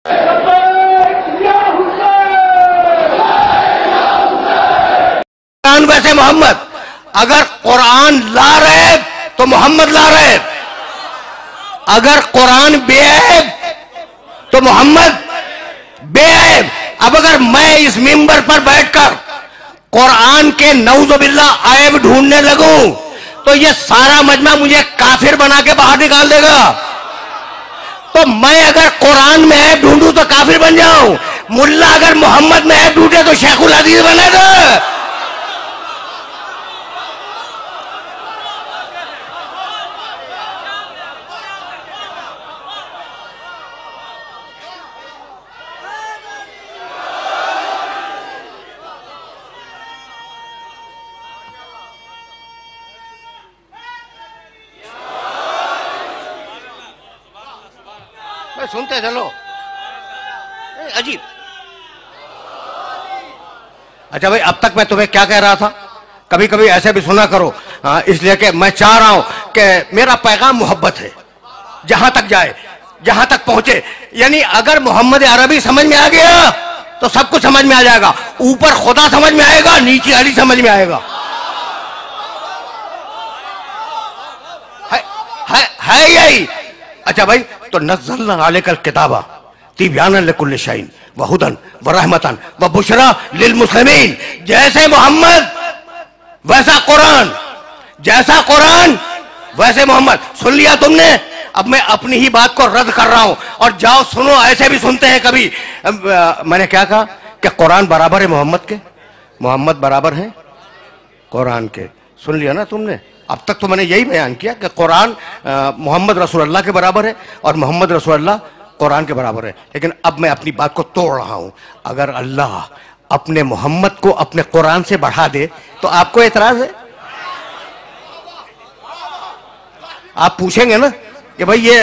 قرآن ویسے محمد، اگر قرآن لا رہے تو محمد لا رہے، اگر قرآن بے عیب تو محمد بے عیب۔ اب اگر میں اس منبر پر بیٹھ کر قرآن کے نعوذ باللہ عیب ڈھونڈنے لگوں تو یہ سارا مجمع مجھے کافر بنا کے باہر نکال دے گا۔ تو میں اگر قرآن میں عیب ڈھونڈوں تو کافر بن جاؤں، ملا اگر محمد میں عیب ڈھونڈے تو شیخ الحدیث بنے گا۔ سنتے چلو، عجیب۔ اچھا بھائی، اب تک میں تمہیں کیا کہہ رہا تھا؟ کبھی کبھی ایسے بھی سنا کرو، اس لیے کہ میں چاہ رہا ہوں کہ میرا پیغام محبت ہے، جہاں تک جائے، جہاں تک پہنچے۔ یعنی اگر محمد عربی سمجھ میں آ گیا تو سب کچھ سمجھ میں آ جائے گا، اوپر خدا سمجھ میں آئے گا، نیچے علی سمجھ میں آئے گا۔ ہے یہی؟ اچھا بھائی، تو نزلنا علیک الکتاب تبیانا لکل شیء وہدی ورحمۃ وبشریٰ للمسلمین۔ جیسے محمد ویسا قرآن، جیسا قرآن ویسے محمد۔ سن لیا تم نے؟ اب میں اپنی ہی بات کو رد کر رہا ہوں، اور جاؤ سنو، ایسے بھی سنتے ہیں کبھی۔ میں نے کیا کہا کہ قرآن برابر ہے محمد کے، محمد برابر ہے قرآن کے۔ سن لیا نا تم نے؟ اب تک تو میں نے یہی بیان کیا کہ قرآن محمد رسول اللہ کے برابر ہے اور محمد رسول اللہ قرآن کے برابر ہے، لیکن اب میں اپنی بات کو توڑ رہا ہوں۔ اگر اللہ اپنے محمد کو اپنے قرآن سے بڑھا دے تو آپ کو اعتراض ہے؟ آپ پوچھیں گے نا کہ بھائی یہ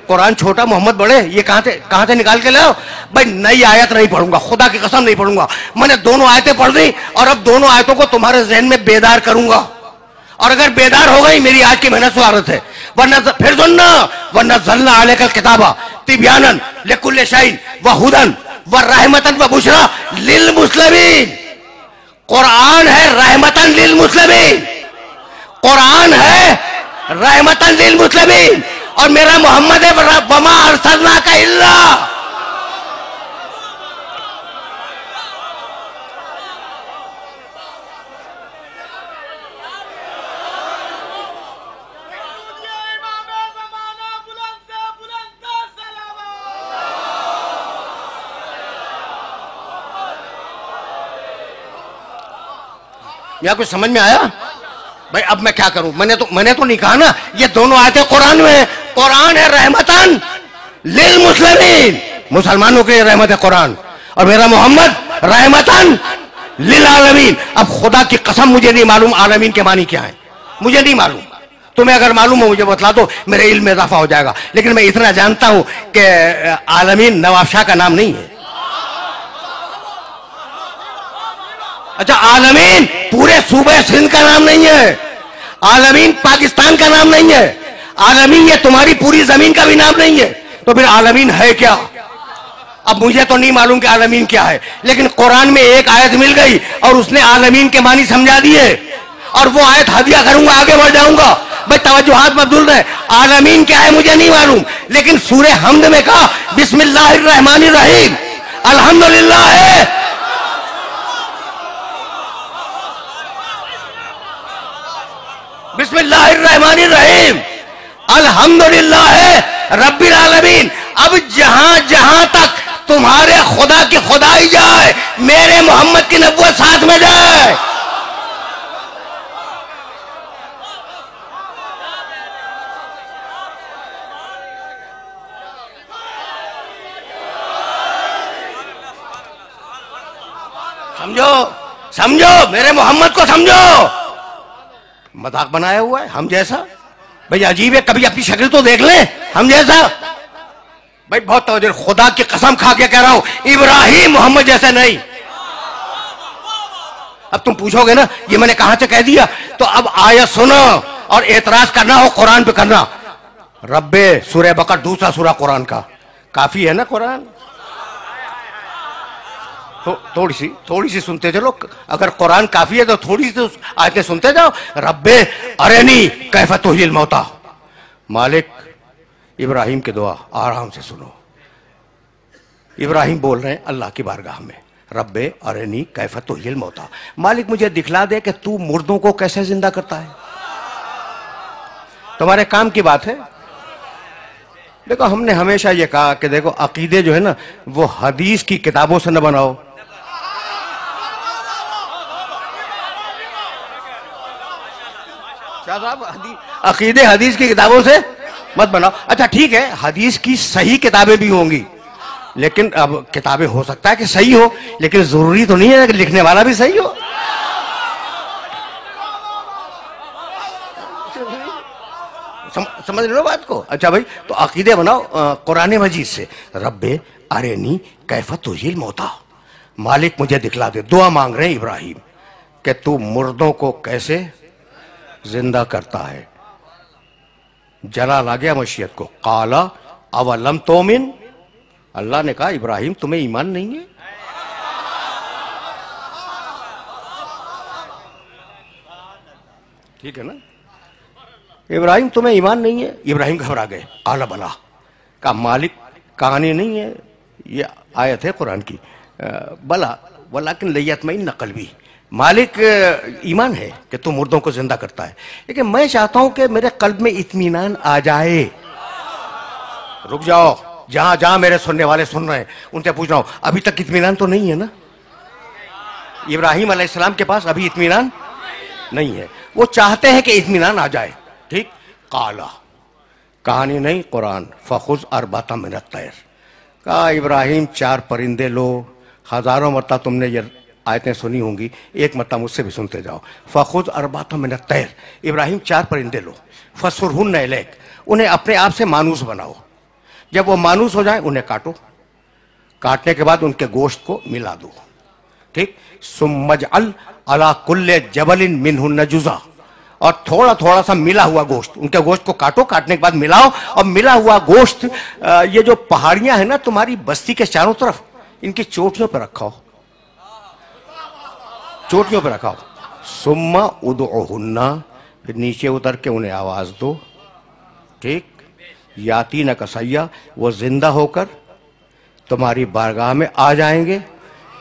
قرآن چھوٹا محمد بڑے، یہ کہاں سے نکال کے لاؤ؟ بھائی نئی آیت نہیں پڑھوں گا، خدا کی قسم نہیں پڑھوں گا۔ میں نے دونوں آیتیں پڑھ دی اور اب دونوں آیتوں کو تمہارے ذہن میں بیدار کروں گا، اور اگر بیدار ہو گئی میری آج کی محنت سعادت ہے۔ ورنہ پھر سننا، وَنَزَّلْنَا عَلَيْكَ الْكِتَابَ تِبْيَانًا لِكُلِّ شَيْءٍ وَهُدًى وَرَحْمَةً وَبُشْرَىٰ لِلْمُسْلِمِينَ۔ قرآن ہے رحمتاً للمسلمین، قرآن ہے رحمتاً للمسلمین، اور میرا محمد ہے وَمَا أَرْسَلْنَاكَ إِلَّا۔ یا کچھ سمجھ میں آیا؟ بھائی اب میں کیا کروں؟ میں نے تو نہیں کہا نا یہ دونوں آیتیں قرآن میں ہیں۔ قرآن ہے رحمتاً للمسلمین، مسلمانوں کے لیے رحمت ہے قرآن، اور میرا محمد رحمتاً للعالمین۔ اب خدا کی قسم مجھے نہیں معلوم عالمین کے معنی کیا ہے، مجھے نہیں معلوم۔ تمہیں اگر معلوم ہو مجھے بتلا دو، میرے علم میں اضافہ ہو جائے گا۔ لیکن میں اتنا جانتا ہوں کہ عالمین نواب شاہ کا نام نہیں ہے۔ اچھا، عالمین پورے صوبہ سندھ کا نام نہیں ہے، عالمین پاکستان کا نام نہیں ہے، عالمین یہ تمہاری پوری زمین کا بھی نام نہیں ہے۔ تو پھر عالمین ہے کیا؟ اب مجھے تو نہیں معلوم کہ عالمین کیا ہے، لیکن قرآن میں ایک آیت مل گئی اور اس نے عالمین کے معنی سمجھا دیے، اور وہ آیت ہدیہ کروں گا، آگے بڑھ جاؤں گا۔ بھائی توجہات مبذول رہے، عالمین کیا ہے مجھے نہیں معلوم، لیکن سورہ حمد میں کہا بسم اللہ الرحمن الرحیم، الحمدللہ ہے۔ بسم اللہ الرحمن الرحیم، الحمدللہ رب العالمین۔ اب جہاں جہاں تک تمہارے خدا کی خدائی جائے، میرے محمد کی نبوت ساتھ میں جائے۔ سمجھو میرے محمد کو سمجھو۔ مذاق بنایا ہوا ہے ہم جیسا؟ بھئی عجیب ہے، کبھی اپنی شکل تو دیکھ لیں ہم جیسا۔ بھئی بہت توجہ، خدا کی قسم کھا کے کہہ رہا ہوں، ابراہیم محمد جیسا نہیں۔ اب تم پوچھو گے نا یہ میں نے کہاں سے کہہ دیا، تو اب آیت سنو اور اعتراض کرنا ہو قرآن پہ کرنا۔ رب سورہ بقرہ دوسرا سورہ قرآن کا، کافی ہے نا قرآن؟ تھوڑی سی سنتے چلو. اگر قرآن کافی ہے تو تھوڑی سی آیتیں سنتے جاؤ. رب ارنی کیف تحیی الموتی. مالک ابراہیم کی دعا آرام سے سنو. ابراہیم بول رہے ہیں اللہ کی بارگاہ میں, رب ارنی کیف تحیی الموتی, مالک مجھے دکھلا دے کہ تو مردوں کو کیسے زندہ کرتا ہے. تمہارے کام کی بات ہے. دیکھو ہم نے ہمیشہ یہ کہا کہ دیکھو عقیدے جو ہے نا وہ حدیث کی کتابوں سے نہ بناؤ. شاہ صاحب عقیدے حدیث کی کتابوں سے مت بناؤ. اچھا ٹھیک ہے, حدیث کی صحیح کتابیں بھی ہوں گی, لیکن اب کتابیں ہو سکتا ہے کہ صحیح ہو, لیکن ضروری تو نہیں ہے کہ لکھنے والا بھی صحیح ہو. سمجھ رہے ہو بات کو. اچھا بھائی, تو عقیدے بناؤ قرآن مجید سے. رب ارنی کیف تحیی الموتی, مالک مجھے دکھلا دے. دعا مانگ رہے ہیں ابراہیم کہ تو مردوں کو کیسے زندہ کرتا ہے. جلال آ گیا مشیت کو. قال اولم تؤمن, اللہ نے کہا ابراہیم تمہیں ایمان نہیں ہے. ٹھیک ہے نا, ابراہیم تمہیں ایمان نہیں ہے. ابراہیم گھبرا گئے. قال بلا, کہا مالک کہانی نہیں ہے, یہ آیت ہے قرآن کی. بلا ولکن لیطمئن قلبی, مالک ایمان ہے کہ تو مردوں کو زندہ کرتا ہے, لیکن میں چاہتا ہوں کہ میرے قلب میں اطمینان آ جائے. رک جاؤ, جہاں جہاں میرے سننے والے سن رہے ہیں ان سے پوچھ رہا ہوں, ابھی تک اطمینان تو نہیں ہے نا. ابراہیم علیہ السلام کے پاس ابھی اطمینان نہیں ہے, وہ چاہتے ہیں کہ اطمینان آ جائے. ٹھیک. قالا, کہانی نہیں قرآن. فخذ اربعۃ من الطیر, کہا ابراہیم 4 پرندے لو. ہزاروں مرتبہ تم نے یہ آیتیں سنی ہوں گی, ایک مرتبہ مجھ سے بھی سنتے جاؤ. فخذ اربعۃ من الطیر, ابراہیم 4 پرندے لو. فصرہن الیک, انہیں اپنے آپ سے مانوس بناؤ. جب وہ مانوس ہو جائیں انہیں کاٹو, کاٹنے کے بعد ان کے گوشت کو ملا دو. ٹھیک. ثم اجعل علی کل جبل منہن جزءا, اور تھوڑا تھوڑا سا ملا ہوا گوشت, ان کے گوشت کو کاٹو, کاٹنے کے بعد ملاؤ, اور ملا ہوا گوشت یہ جو پہاڑیاں ہیں نا تمہاری بستی کے چاروں طرف, ان کی چوٹیوں پہ رکھاؤ, چوٹیوں پہ رکھاؤ. ثم ادعوہن, پھر نیچے اتر کے انہیں آواز دو. ٹھیک. یاتینک سعیا, وہ زندہ ہو کر تمہاری بارگاہ میں آ جائیں گے,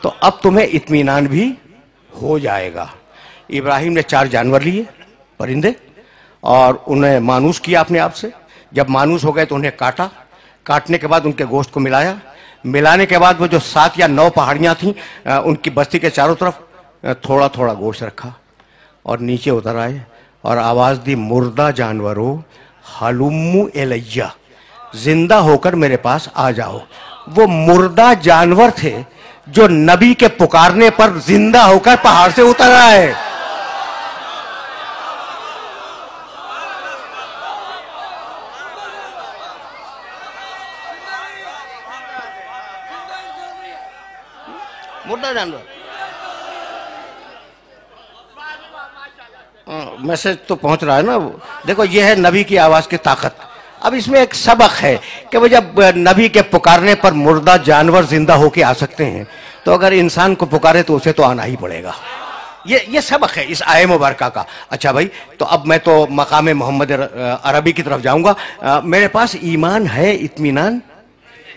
تو اب تمہیں اطمینان بھی ہو جائے گا. ابراہیم نے 4 جانور لیے, پرندے, اور انہیں مانوس کیا اپنے آپ سے. جب مانوس ہو گئے تو انہیں کاٹا, کاٹنے کے بعد ان کے گوشت کو ملایا. ملانے کے بعد وہ جو 7 یا 9 پہاڑیاں تھیں ان کی بستی کے چاروں طرف تھوڑا تھوڑا گوشت رکھا, اور نیچے اتر آئے اور آواز دی, مردہ جانوروں حلموا الیہ, زندہ ہو کر میرے پاس آ جاؤ. وہ مردہ جانور تھے جو نبی کے پکارنے پر زندہ ہو کر پہاڑ سے اتر آئے. مردہ جانور. میسج تو پہنچ رہا ہے نا. دیکھو یہ ہے نبی کی آواز کی طاقت. اب اس میں ایک سبق ہے کہ وہ جب نبی کے پکارنے پر مردہ جانور زندہ ہو کے آ سکتے ہیں, تو اگر انسان کو پکارے تو اسے تو آنا ہی پڑے گا. یہ سبق ہے اس آیے مبارکہ کا. اچھا بھائی, تو اب میں تو مقام محمد عربی کی طرف جاؤں گا. میرے پاس ایمان ہے, اطمینان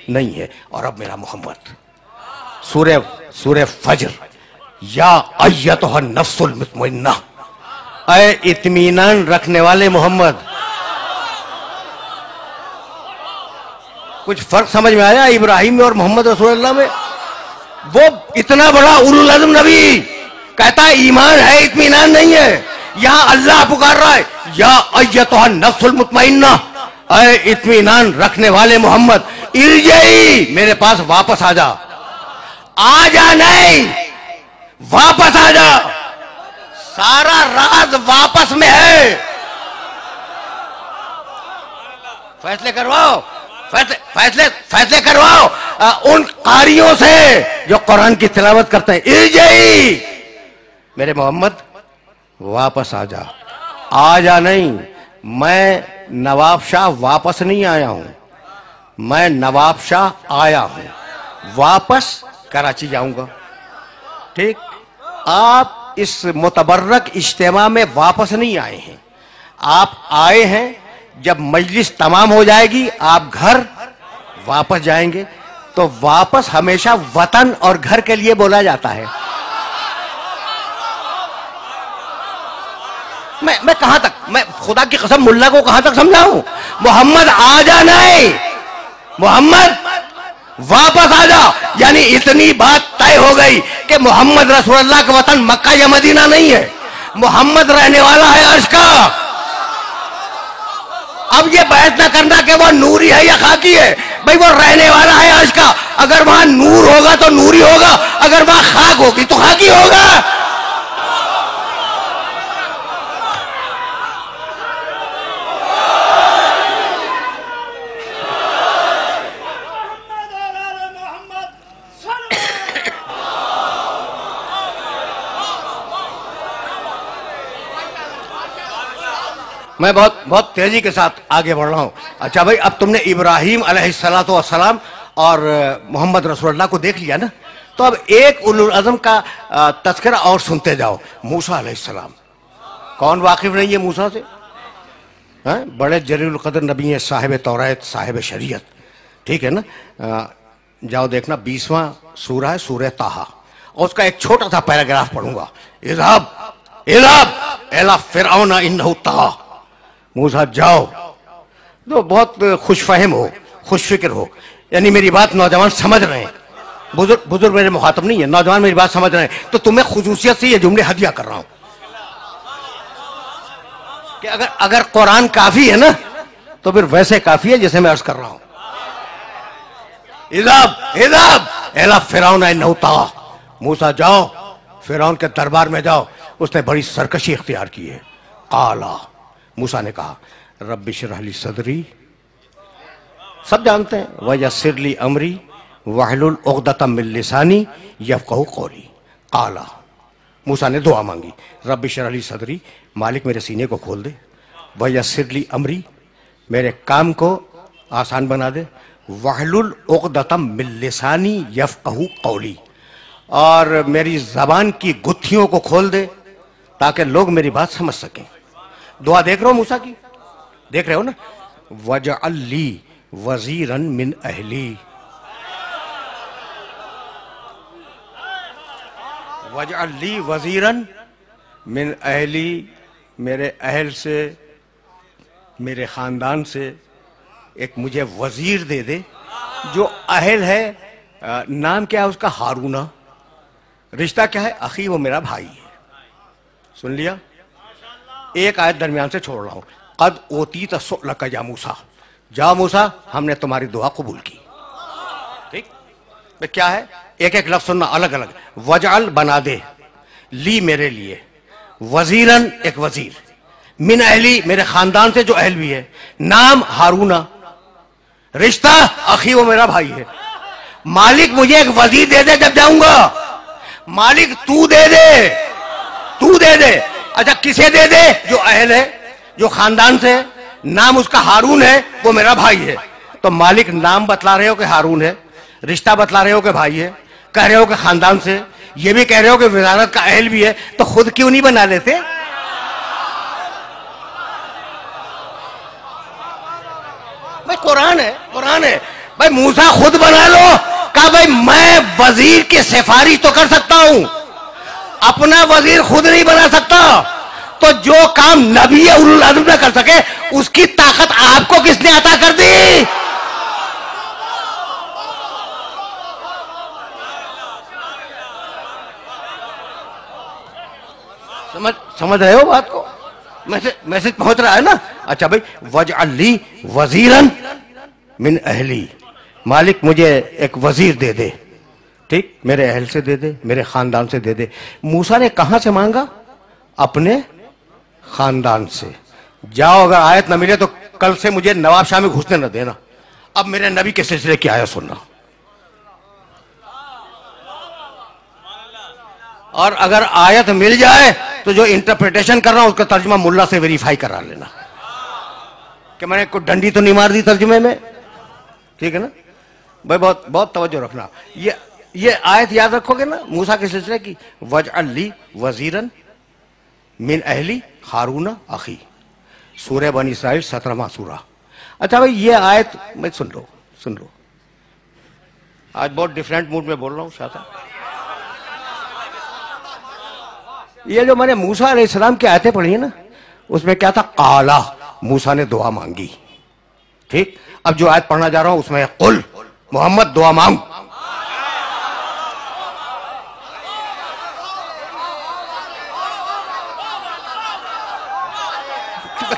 نہیں ہے. اور اب میرا محمد, سورہ فجر. یا ایتھا النفس المطمئنہ, اے اطمینان رکھنے والے محمد. کچھ فرق سمجھ میں آیا ابراہیم میں اور محمد رسول اللہ میں؟ وہ اتنا بڑا اولو العزم نبی کہتا ہے ایمان ہے, اطمینان نہیں ہے. یہاں اللہ پکار رہا ہے, یا ایتھا النفس المطمئنہ, اے اطمینان رکھنے والے محمد, ارجعی, میرے پاس واپس آ جا. آ جا نہیں, واپس آ جا. سارا راز واپس میں ہے. فیصلے کرواؤ, فیصلے کرواؤ ان قاریوں سے جو قرآن کی تلاوت کرتے ہیں. ارجعی, میرے محمد واپس آ جا. آ جا نہیں, میں نواب شاہ واپس نہیں آیا ہوں, میں نواب شاہ آیا ہوں. واپس کراچی جاؤں گا, ٹھیک، آپ اس متبرک اجتماع میں واپس نہیں آئے ہیں، آپ آئے ہیں جب مجلس تمام ہو جائے گی آپ گھر واپس جائیں گے، تو واپس ہمیشہ وطن اور گھر کے لیے بولا جاتا ہے۔ میں کہاں تک، میں خدا کی قسم ملا کو کہاں تک سمجھاؤں؟ محمد آ جانا ہے، محمد واپس آ جا، یعنی اتنی بات طے ہو گئی کہ محمد رسول اللہ کا وطن مکہ یا مدینہ نہیں ہے، محمد رہنے والا ہے عرش کا۔ اب یہ بحث نہ کرنا کہ وہ نوری ہے یا خاکی ہے، بھئی وہ رہنے والا ہے عرش کا، اگر وہاں نور ہوگا تو نوری ہوگا، اگر وہاں خاک ہوگی تو خاکی ہوگا۔ میں بہت تیزی کے ساتھ آگے بڑھ رہا ہوں۔ اچھا بھائی، اب تم نے ابراہیم علیہ السلام اور محمد رسول اللہ کو دیکھ لیا نا، تو اب ایک اولو العزم کا تذکرہ اور سنتے جاؤ، موسیٰ علیہ السلام۔ کون واقف نہیں ہے موسیٰ سے؟ بڑے جلیل القدر نبی ہیں، صاحب توریت، صاحب شریعت، ٹھیک ہے نا؟ جاؤ دیکھنا 20واں سورہ ہے، سورہ طٰہٰ، اور اس کا ایک چھوٹا سا پیراگراف پڑھوں گا۔ اذهب الى فرعون انه طغى، موسیٰ جاؤ، تو بہت خوش فہم ہو، خوش فکر ہو، یعنی میری بات نوجوان سمجھ رہے ہیں، بزرگ میرے مخاطب نہیں ہے، نوجوان میری بات سمجھ رہے ہیں، تو تمہیں خصوصیت سے یہ جملے ہدیہ کر رہا ہوں کہ اگر قرآن کافی ہے نا تو پھر ویسے کافی ہے جیسے میں عرض کر رہا ہوں۔ اذهب الى فرعون انه طغى، موسیٰ جاؤ فرعون کے دربار میں جاؤ، اس نے بڑی سرکشی اختیار کی ہے۔ قالا، موسیٰ نے کہا، رب اشرح لی صدری، سب جانتے ہیں، ویسر لی امری واحلل عقدۃ من لسانی یفقہوا قولی۔ قالا، موسیٰ نے دعا مانگی، رب اشرح لی صدری، مالک میرے سینے کو کھول دے، ویسر لی امری، میرے کام کو آسان بنا دے، واحلل عقدۃ من لسانی یفقہوا قولی، اور میری زبان کی گتھیوں کو کھول دے تاکہ لوگ میری بات سمجھ سکیں۔ دعا دیکھ رہے ہو موسیٰ کی؟ دیکھ رہے ہو نا؟ وَجْعَلْ لِي وَزِيرًا مِّنْ أَهْلِي، وَجْعَلْ لِي وَزِيرًا مِّنْ أَهْلِي، میرے اہل سے، میرے خاندان سے ایک مجھے وزیر دے دے جو اہل ہے۔ نام کیا ہے اس کا؟ ہارونہ۔ رشتہ کیا ہے؟ اخی، وہ میرا بھائی ہے۔ سن لیا؟ ایک آیت درمیان سے چھوڑ رہا ہوں، قد اوتیت سؤلک یا موسیٰ، جاؤ موسیٰ ہم نے تمہاری دعا قبول کی۔ ٹھیک، کیا ہے؟ ایک ایک لفظ سننا الگ الگ۔ وجعل، بنا دے، لی، میرے لیے، وزیرن، ایک وزیر، من اہلی، میرے خاندان سے جو اہل بھی ہے، نام ہارونہ، رشتہ اخی، وہ میرا بھائی ہے۔ مالک مجھے ایک وزیر دے دے جب جاؤں گا، مالک تو دے دے، تو دے دے۔ اچھا کسے دے دے؟ جو اہل ہے، جو خاندان سے، نام اس کا ہارون ہے، وہ میرا بھائی ہے۔ تو مالک نام بتلا رہے ہو کہ ہارون ہے، رشتہ بتلا رہے ہو کہ بھائی ہے، کہہ رہے ہو کہ خاندان سے، یہ بھی کہہ رہے ہو کہ وزارت کا اہل بھی ہے، تو خود کیوں نہیں بنا لیتے؟ بھائی قرآن ہے، قرآن ہے۔ بھائی موسیٰ خود بنا لو، کہا بھائی میں وزیر کی سفارش تو کر سکتا ہوں، اپنا وزیر خود نہیں بنا سکتا، تو جو کام نبی اولو العزم نہ کر سکے اس کی طاقت آپ کو کس نے عطا کر دی؟ سمجھ رہے ہو بات کو؟ میسج پہنچ رہا ہے نا؟ اچھا بھائی، وجعل لی وزیرن من اہلی، مالک مجھے ایک وزیر دے دے، ٹھیک، میرے اہل سے دے دے، میرے خاندان سے دے دے۔ موسیٰ نے کہاں سے مانگا؟ اپنے خاندان سے۔ جاؤ اگر آیت نہ ملے تو کل سے مجھے نواب شاہ میں گھسنے نہ دینا۔ اب میرے نبی کے سلسلے کی آیت سننا، اور اگر آیت مل جائے تو جو انٹرپریٹیشن کر رہا ہوں اس کا ترجمہ ملا سے ویریفائی کرا لینا کہ میں نے کوئی ڈنڈی تو نہیں مار دی ترجمے میں، ٹھیک ہے نا بھائی؟ بہت توجہ رکھنا۔ یہ یہ آیت یاد رکھو گے نا موسیٰ کے سلسلے کی، وَاجْعَلْ لِي وَزِيرًا مِنْ أَهْلِي ہارون اخی، سورہ بنی اسرائیل 17واں سورہ۔ اچھا بھائی یہ آیت میں سن لو، آج بہت ڈیفرنٹ موڈ میں بول رہا ہوں شاہ صاحب۔ یہ جو میں نے موسیٰ علیہ السلام کی آیتیں پڑھی ہیں نا، اس میں کیا تھا؟ قالا، موسیٰ نے دعا مانگی، ٹھیک؟ اب جو آیت پڑھنا جا رہا ہوں اس میں قل، محمد دعا مانگ۔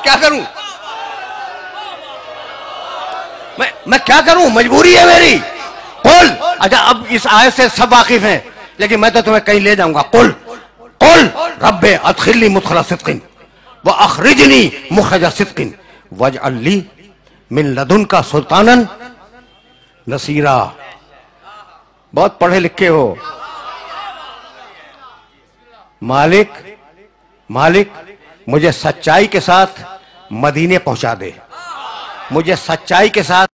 کیا کروں میں کیا کروں، مجبوری ہے میری۔ قل، اچھا اب اس آیت سے سب واقف ہیں لیکن میں تو تمہیں کہیں لے جاؤں گا۔ قل رب ادخلنی مدخل صدق واخرجنی مخرج صدق واجعل لی من لدنک سلطانا نصیرا۔ بہت پڑھے لکھے ہو۔ مالک مجھے سچائی کے ساتھ مدینے پہنچا دے، مجھے سچائی کے ساتھ